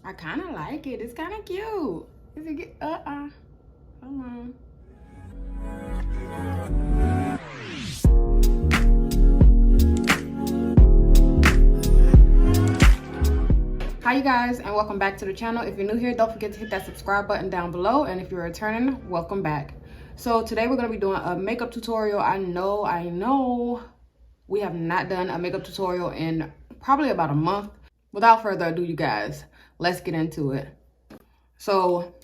I kind of like it. It's kind of cute. Is it get, hold on. Hi you guys, and welcome back to the channel. If you're new here, don't forget to hit that subscribe button down below, and if you're returning, welcome back. So today we're going to be doing a makeup tutorial. I know we have not done a makeup tutorial in probably about a month. Without further ado, you guys, let's get into it. So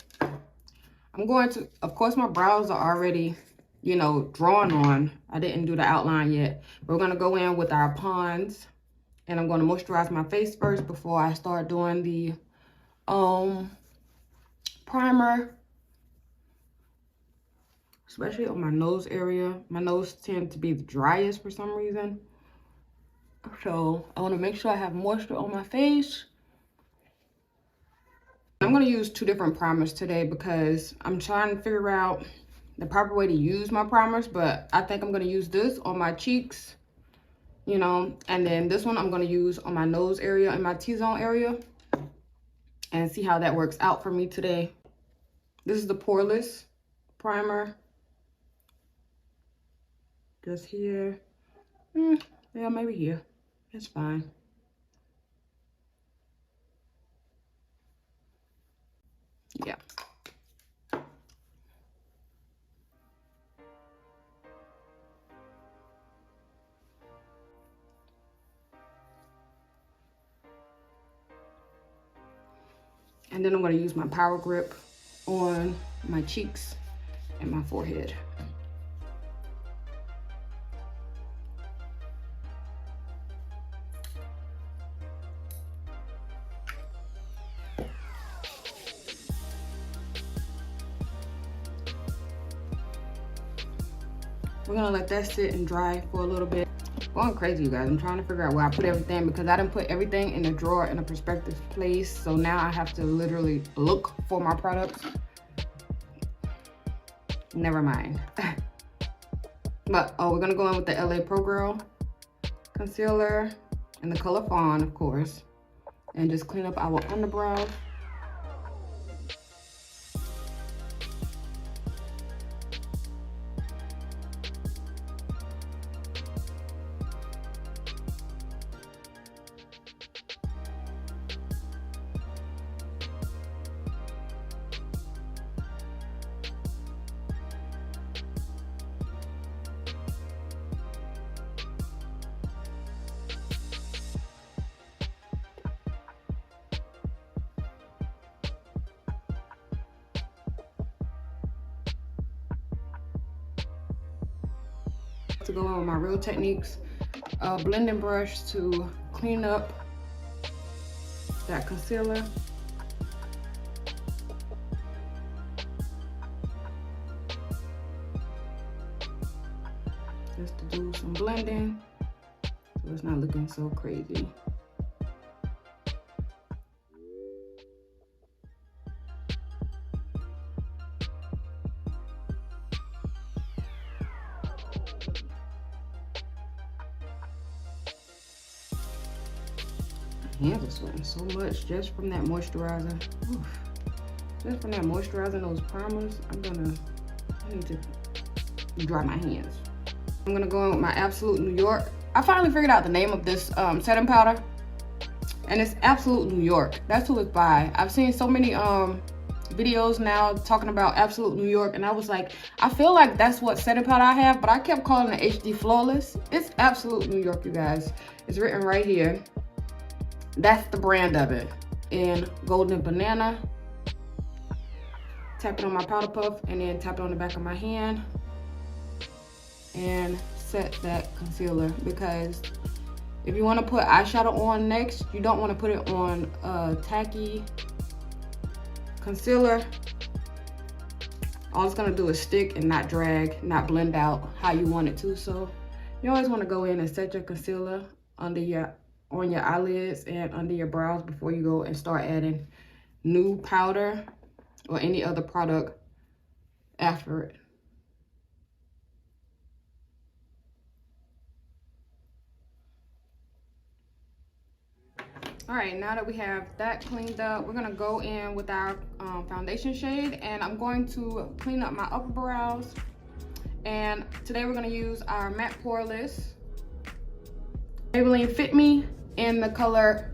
I'm going to, of course, my brows are already, you know, drawn on. I didn't do the outline yet. We're going to go in with our Pond's, and I'm going to moisturize my face first before I start doing the primer, especially on my nose area. My nose tends to be the driest for some reason. So I want to make sure I have moisture on my face. I'm going to use two different primers today because I'm trying to figure out the proper way to use my primers, but I think I'm going to use this on my cheeks, you know, and then this one I'm going to use on my nose area and my T-zone area and see how that works out for me today. This is the Poreless primer. Just here. Yeah, maybe here. It's fine. Yeah. And then I'm going to use my power grip on my cheeks and my forehead. We're gonna let that sit and dry for a little bit. Going crazy, you guys. I'm trying to figure out where I put everything because I didn't put everything in the drawer in a perspective place. So now I have to literally look for my products. Never mind. But we're gonna go in with the LA Pro Girl concealer in the color Fawn, of course, and just clean up our underbrows. To go on with my Real Techniques blending brush to clean up that concealer. Just to do some blending so it's not looking so crazy. Hands are sweating so much just from that moisturizer. Oof. Just from that moisturizer and those primers, I need to dry my hands. I'm gonna go in with my Absolute New York. I finally figured out the name of this setting powder, and it's Absolute New York. That's who it's by. I've seen so many videos now talking about Absolute New York, and I was like, I feel like that's what setting powder I have, but I kept calling it HD Flawless. It's Absolute New York, you guys. It's written right here. That's the brand of it. In Golden Banana. Tap it on my powder puff and then tap it on the back of my hand and set that concealer, because if you want to put eyeshadow on next, you don't want to put it on tacky concealer. All it's gonna do is stick and not drag, not blend out how you want it to. So you always want to go in and set your concealer on your eyelids and under your brows before you go and start adding new powder or any other product after it. All right, now that we have that cleaned up, we're gonna go in with our foundation shade, and I'm going to clean up my upper brows. And today we're gonna use our matte Poreless Maybelline Fit Me in the color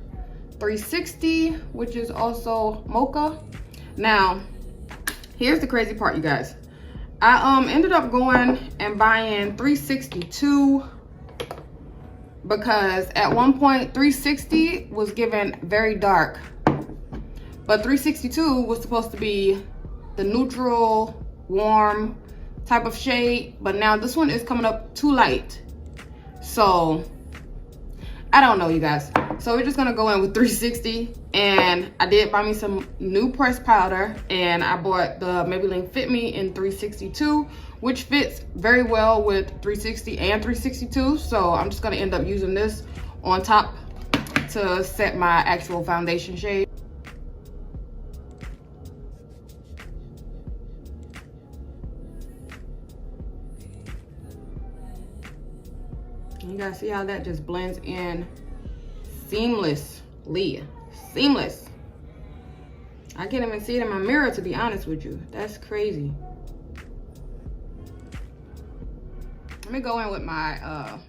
360, which is also mocha. Now, here's the crazy part, you guys. I ended up going and buying 362 because at one point 360 was given very dark, but 362 was supposed to be the neutral, warm type of shade, but now this one is coming up too light. So I don't know, you guys. So we're just gonna go in with 360, and I did buy me some new pressed powder, and I bought the Maybelline Fit Me in 362, which fits very well with 360 and 362. So I'm just gonna end up using this on top to set my actual foundation shade. You guys see how that just blends in seamlessly. Seamless. I can't even see it in my mirror, to be honest with you. That's crazy. Let me go in with my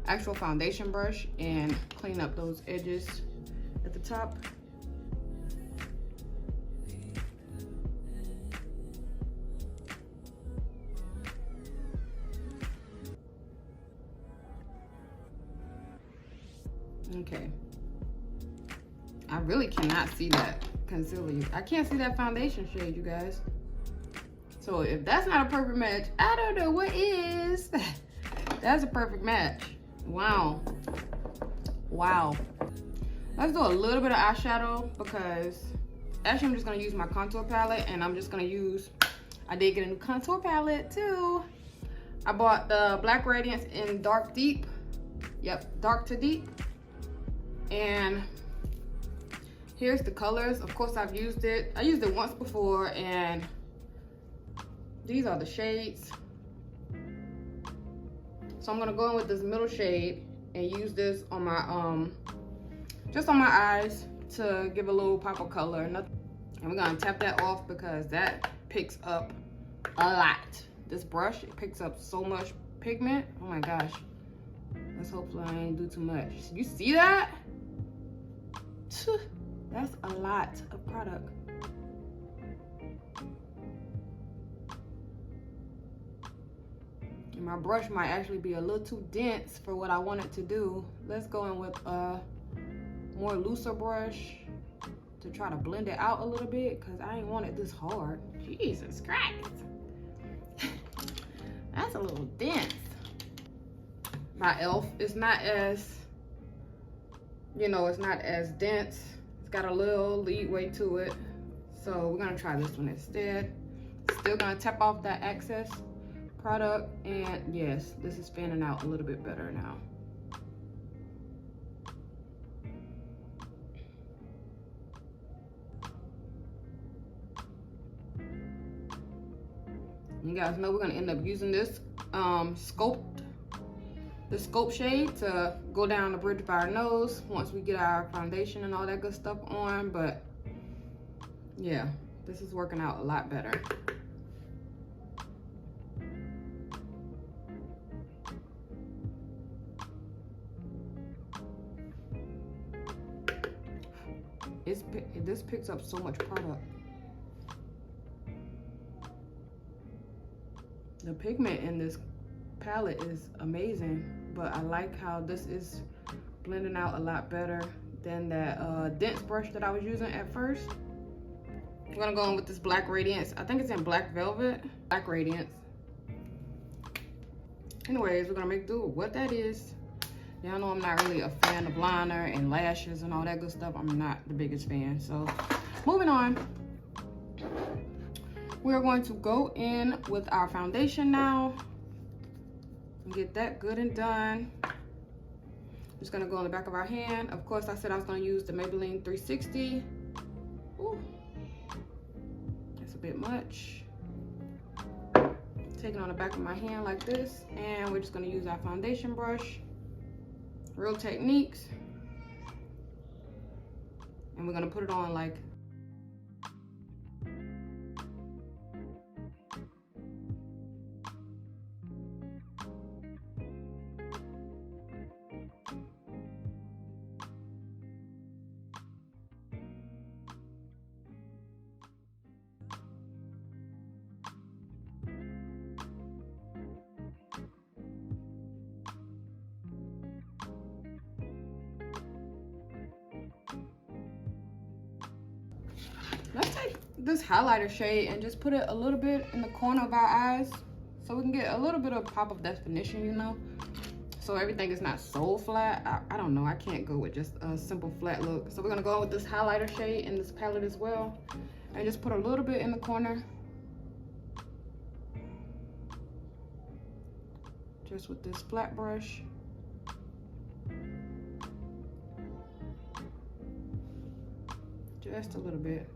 actual foundation brush and clean up those edges at the top. Okay. I really cannot see that concealer. I can't see that foundation shade, you guys. So if that's not a perfect match, I don't know what is. That's a perfect match. Wow. Wow. Let's do a little bit of eyeshadow because actually I'm just gonna use my contour palette, and I'm just gonna use, I did get a new contour palette too. I bought the Black Radiance in Dark Deep. Yep, Dark to Deep. And here's the colors. Of course, I've used it. I used it once before, and these are the shades. So I'm gonna go in with this middle shade and use this on my just on my eyes to give a little pop of color. And we're gonna tap that off because that picks up a lot. This brush, it picks up so much pigment. Oh my gosh. Let's hopefully I ain't do too much. You see that? That's a lot of product. And my brush might actually be a little too dense for what I want it to do. Let's go in with a more looser brush to try to blend it out a little bit because I ain't want it this hard. Jesus Christ. That's a little dense. My e.l.f. is not as, you know, it's not as dense. It's got a little leeway to it. So we're gonna try this one instead. Still gonna tap off that excess product, and yes, this is fanning out a little bit better now. You guys know we're gonna end up using this sculpt shade to go down the bridge of our nose once we get our foundation and all that good stuff on. But yeah, this is working out a lot better. This picks up so much product. The pigment in this palette is amazing, but I like how this is blending out a lot better than that dense brush that I was using at first. I'm gonna go in with this Black Radiance. I think it's in Black Velvet. Black Radiance. Anyways, we're gonna make do with what that is. Y'all know I'm not really a fan of liner and lashes and all that good stuff. I'm not the biggest fan. So moving on. We're going to go in with our foundation now. Get that good and done. Just gonna go on the back of our hand. Of course, I said I was gonna use the Maybelline 360. Ooh, that's a bit much. Take it on the back of my hand like this, and we're just gonna use our foundation brush. Real Techniques. And we're gonna put it on like let's take this highlighter shade and just put it a little bit in the corner of our eyes so we can get a little bit of pop of definition, you know, so everything is not so flat. I don't know, I can't go with just a simple flat look. So we're gonna go with this highlighter shade in this palette as well and just put a little bit in the corner, just with this flat brush. Just a little bit.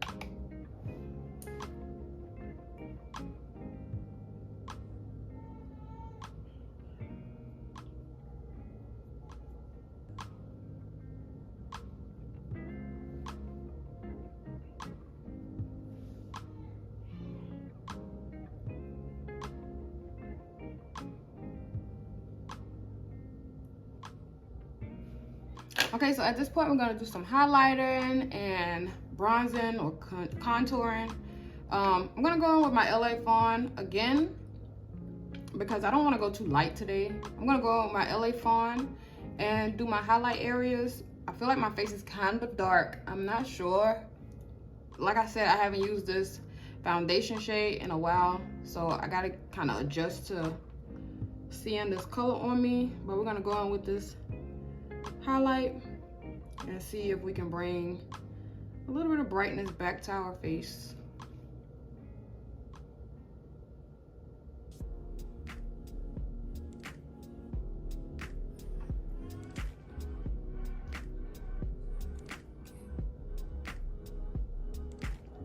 Okay, so at this point, we're gonna do some highlighting and bronzing or contouring. I'm gonna go in with my LA Fawn again because I don't wanna go too light today. I'm gonna go in with my LA Fawn and do my highlight areas. I feel like my face is kind of dark. I'm not sure. Like I said, I haven't used this foundation shade in a while, so I gotta kind of adjust to seeing this color on me. But we're gonna go in with this highlight and see if we can bring a little bit of brightness back to our face.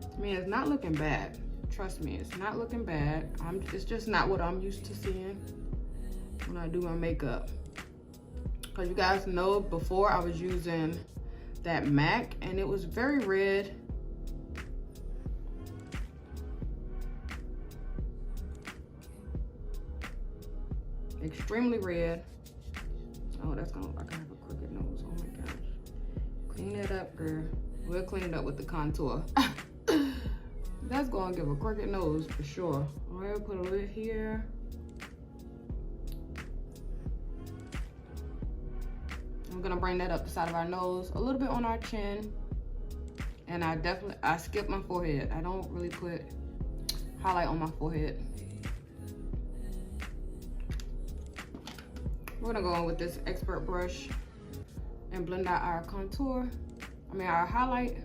I mean, it's not looking bad. Trust me, it's not looking bad. It's just not what I'm used to seeing when I do my makeup. Because you guys know, before I was using that MAC and it was very red. Extremely red. Oh, that's gonna, I have a crooked nose. Oh my gosh. Clean it up, girl. We'll clean it up with the contour. That's gonna give a crooked nose for sure. All right, put a little here. I'm gonna bring that up the side of our nose, a little bit on our chin. And I skip my forehead. I don't really put highlight on my forehead. We're gonna go in with this expert brush and blend out our contour. Our highlight.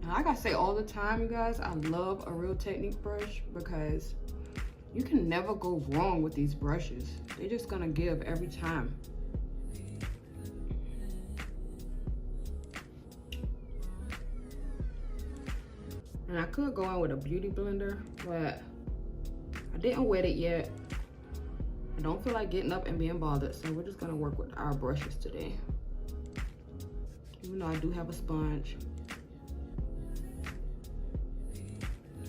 Like I say all the time, you guys, I love a Real Technique brush because you can never go wrong with these brushes. They're just gonna give every time. And I could go in with a beauty blender, but I didn't wet it yet. I don't feel like getting up and being bothered, so we're just gonna work with our brushes today. Even though I do have a sponge.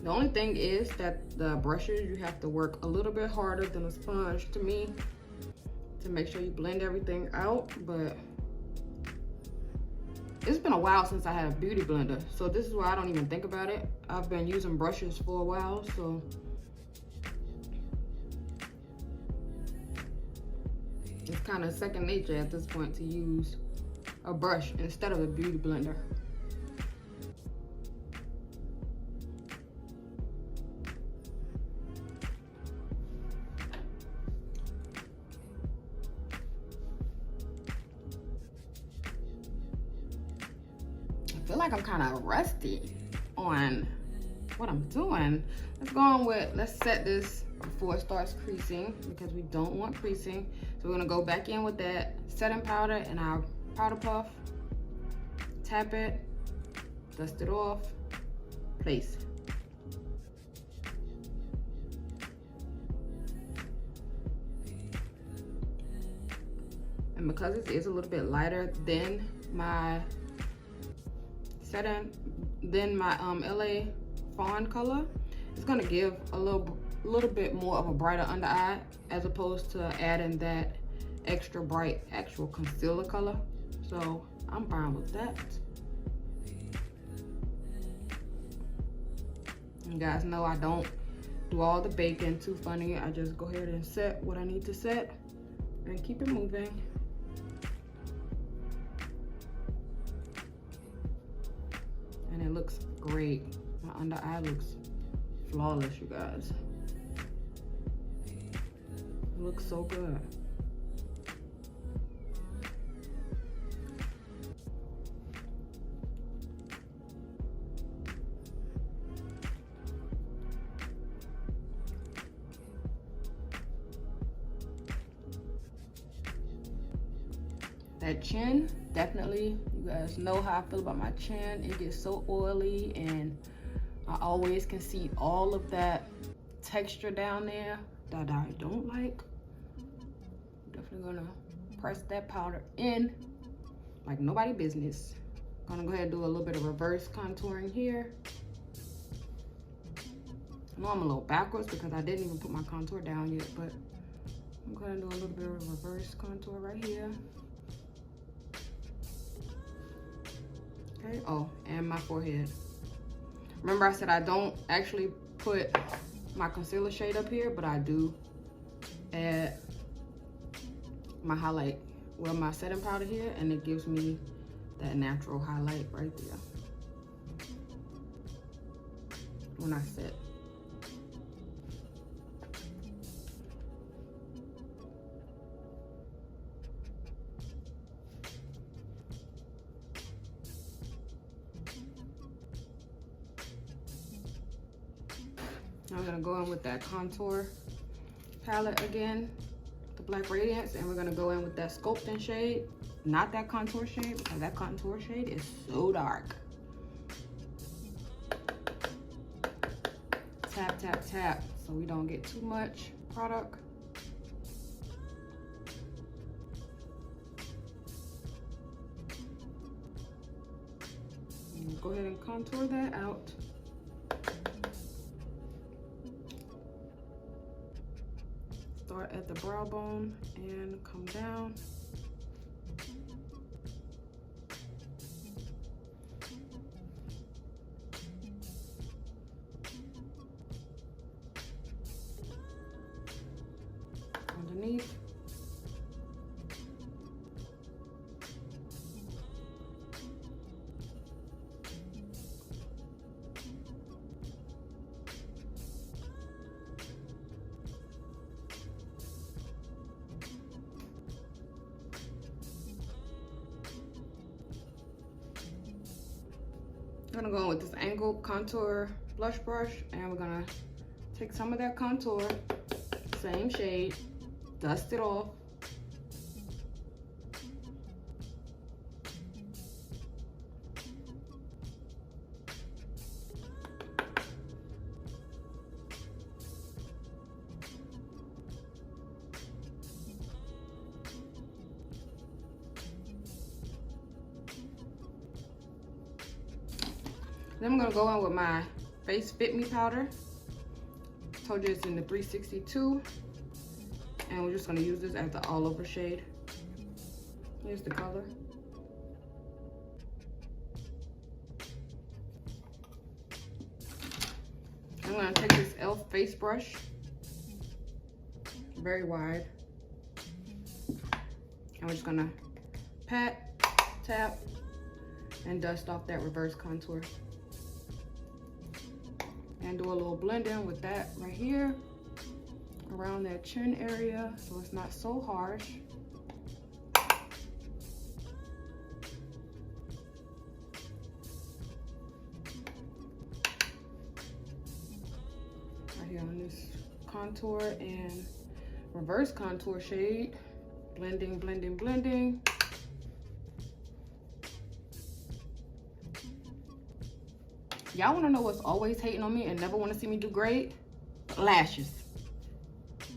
The only thing is that the brushes, you have to work a little bit harder than a sponge to me to make sure you blend everything out, but it's been a while since I had a beauty blender, so this is why I don't even think about it. I've been using brushes for a while, so it's kind of second nature at this point to use a brush instead of a beauty blender. I feel like I'm kind of rusty on what I'm doing. Let's set this before it starts creasing, because we don't want creasing. So we're gonna go back in with that setting powder and our powder puff, tap it, dust it off, place. And because it is a little bit lighter than my setting, than my LA fawn color, it's gonna give a little bit more of a brighter under eye, as opposed to adding that extra bright actual concealer color. So I'm fine with that. You guys know I don't do all the baking too funny. I just go ahead and set what I need to set and keep it moving. And it looks great. My under eye looks flawless, you guys. It looks so good. That chin, definitely, you guys know how I feel about my chin. It gets so oily, and I always can see all of that texture down there that I don't like. I'm definitely gonna press that powder in like nobody business. Gonna go ahead and do a little bit of reverse contouring here. I know I'm a little backwards because I didn't even put my contour down yet, but I'm gonna do a little bit of reverse contour right here. Okay, oh, and my forehead. Remember I said I don't actually put my concealer shade up here, but I do add my highlight, well, my setting powder here, and it gives me that natural highlight right there when I set. I'm gonna go in with that contour palette again, the Black Radiance, and we're gonna go in with that Sculpting shade, not that contour shade, because that contour shade is so dark. Tap, tap, tap, so we don't get too much product. And go ahead and contour that out. Start at the brow bone and come down. Underneath. I'm gonna go in with this angled contour blush brush, and we're gonna take some of that contour, same shade, dust it off. Then I'm gonna go in with my Face Fit Me powder. Told you it's in the 362. And we're just gonna use this as the all over shade. Here's the color. I'm gonna take this e.l.f. face brush, very wide. And we're just gonna pat, tap, and dust off that reverse contour. And do a little blend in with that right here around that chin area, so it's not so harsh. Right here on this contour and reverse contour shade. Blending, blending, blending. Y'all wanna know what's always hating on me and never wanna see me do great? Lashes.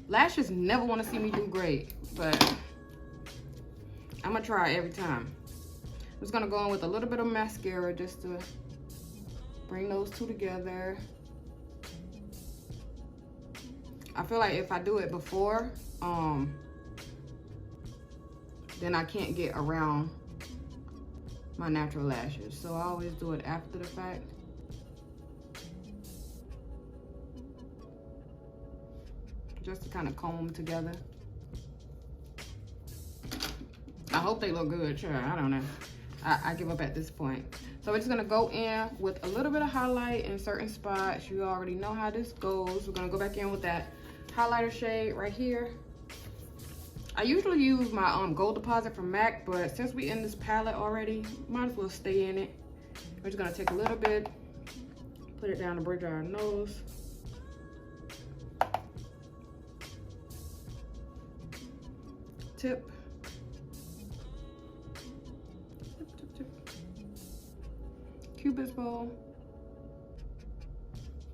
Lashes never wanna see me do great, but I'm gonna try every time. I'm just gonna go in with a little bit of mascara just to bring those two together. I feel like if I do it before, then I can't get around my natural lashes. So I always do it after the fact. Just to kind of comb them together. I hope they look good, sure, I don't know. I give up at this point. So we're just gonna go in with a little bit of highlight in certain spots. You already know how this goes. We're gonna go back in with that highlighter shade right here. I usually use my gold deposit from MAC, but since we in this palette already, might as well stay in it. We're just gonna take a little bit, put it down the bridge of our nose. Tip. Cupid's bow.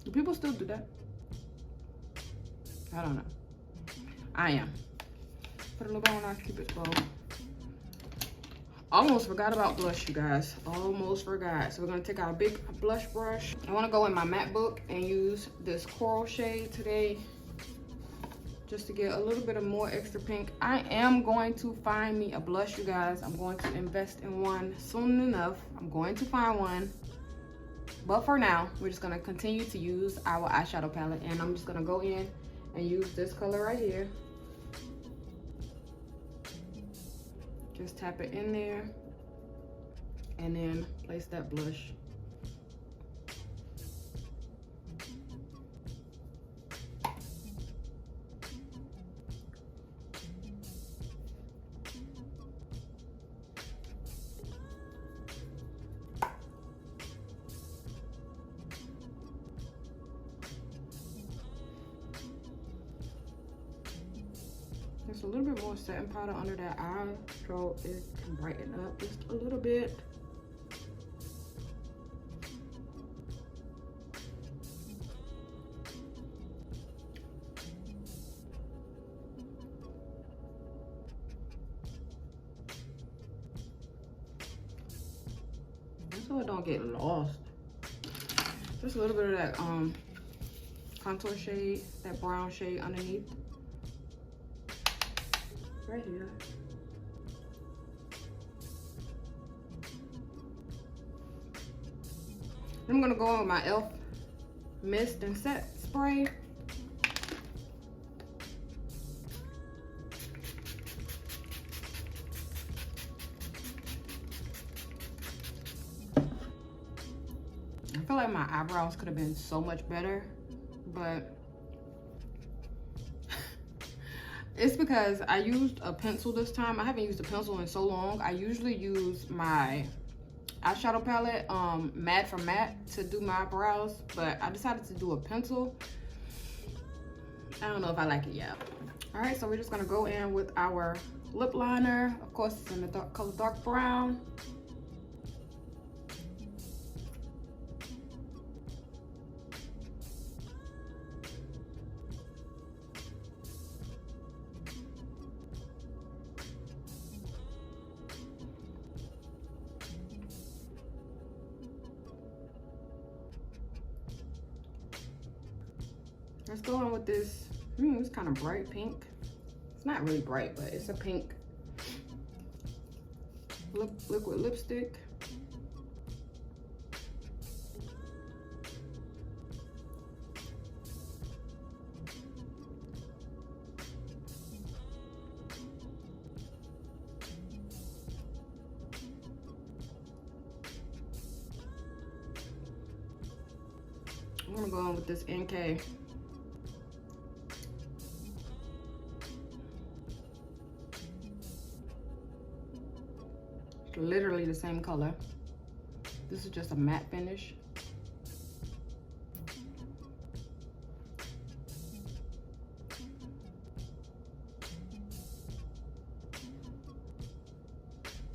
Do people still do that? I don't know. I am. Put a little bit on our Cupid's bow. Almost forgot about blush, you guys. Almost forgot. So we're gonna take our big blush brush. I wanna go in my matte book and use this coral shade today, just to get a little bit of more extra pink. I am going to find me a blush, you guys. I'm going to invest in one soon enough. I'm going to find one. But for now, we're just gonna continue to use our eyeshadow palette, and I'm just gonna go in and use this color right here. Just tap it in there and then place that blush. Just a little bit more setting powder under that eye so it can brighten up just a little bit. So it don't get lost. Just a little bit of that contour shade, that brown shade underneath. Right here. I'm gonna go in with my e.l.f. mist and set spray. I feel like my eyebrows could have been so much better, but it's because I used a pencil this time. I haven't used a pencil in so long. I usually use my eyeshadow palette, Matte from Matte, to do my brows, but I decided to do a pencil. I don't know if I like it yet. All right, so we're just gonna go in with our lip liner. Of course, it's in the color dark brown. Let's go on with this. It's kind of bright pink. It's not really bright, but it's a pink liquid lipstick. I'm gonna go on with this NK. Literally the same color. This is just a matte finish.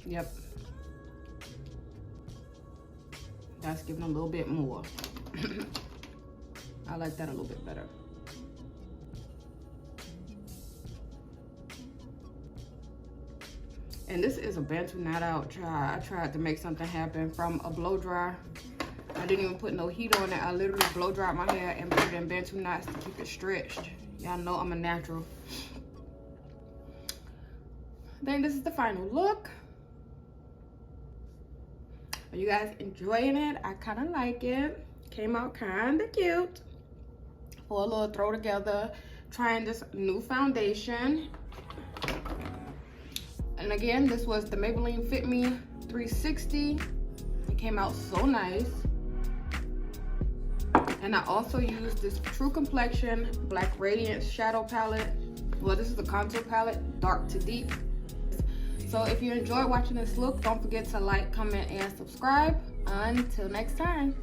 Yep. That's giving a little bit more. I like that a little bit better. And this is a Bantu Not Out try. I tried to make something happen from a blow dry. I didn't even put no heat on it. I literally blow dried my hair and put it in Bantu knots to keep it stretched. Y'all know I'm a natural. I think this is the final look. Are you guys enjoying it? I kind of like it. Came out kind of cute. For a little throw together. Trying this new foundation. And again, this was the Maybelline Fit Me 360. It came out so nice. And I also used this True Complexion Black Radiance Shadow Palette. Well, this is a contour palette, dark to deep. So if you enjoyed watching this look, don't forget to like, comment, and subscribe. Until next time.